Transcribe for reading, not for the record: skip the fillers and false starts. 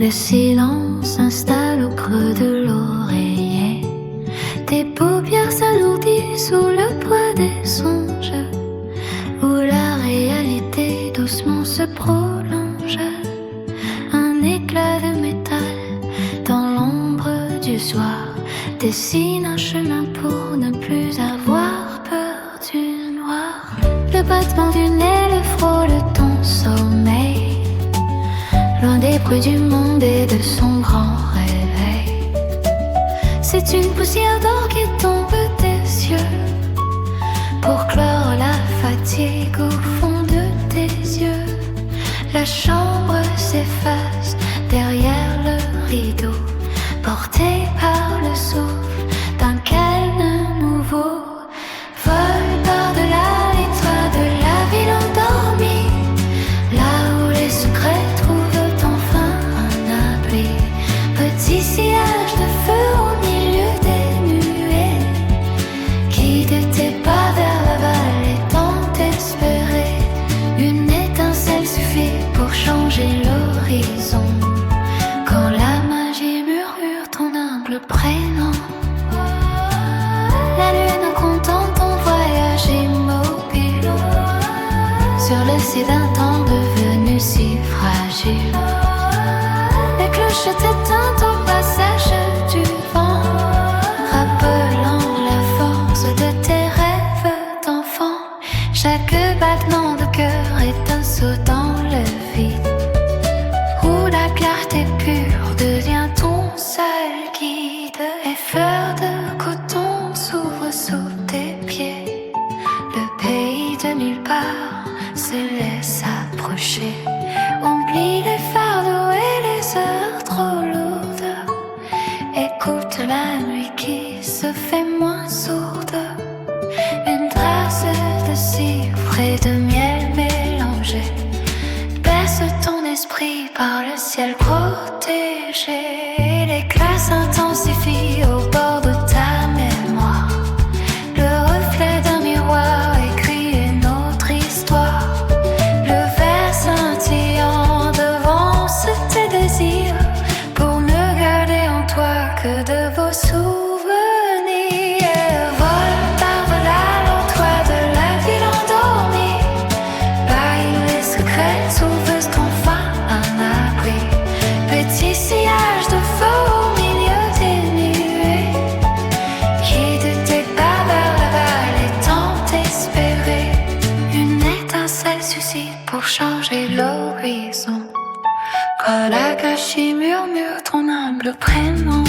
Le silence s'installe au creux de l'oreiller. Tes paupières s'alourdissent sous le poids des songes, où la réalité doucement se prolonge. Un éclat de métal dans l'ombre du soir dessine un chemin pour ne plus avoir peur du noir. Le battement d'une aile frôle ton sommeil, loin des bruits du monde et de son grand réveil. C'est une poussière d'or qui tombe des yeux pour clore la fatigue au fond de tes yeux. La chambre s'efface derrière le rideau, portée par le souffle d'un calme nouveau. Vole par-delà les toits de la ville endormie, là où les secrets trouvent enfin un abri. Petit sillage de feu au milieu des nuées, guide tes pas vers l'aval et tant espérer. Une étincelle suffit pour changer l'horizon, quand la magie murmure ton humble prénom. La lune contemple ton voyage immobile sur le site d'un temps devenu si fragile. Les cloches t'éteignent au passage du vent, rappelant la force de tes rêves d'enfant. Chaque battement de cœur est un saut dans le vide, où la clarté pure devient ton seul guide. Les fleurs de coton s'ouvrent sous tes pieds, le pays de nulle part se laisse approcher. Oublie les fardeaux et les heures trop lourdes, écoute la nuit qui se fait moins sourde. Une trace de cifre et de miel mélangé berce ton esprit par le ciel protégé. L'éclat s'intensifie au bord de ta mémoire, le reflet d'un miroir écrit une autre histoire. Le verre scintillant devance tes désirs, pour ne garder en toi que de vos souvenirs. Vole par-delà les toits de la ville endormie, là où les secrets trouvent enfin un abri. Petit sillage de feu au milieu des nuées, guide tes pas vers l'aval et tant espérer. Une étincelle suffit pour changer l'horizon, quand la gâchis murmure ton humble prénom.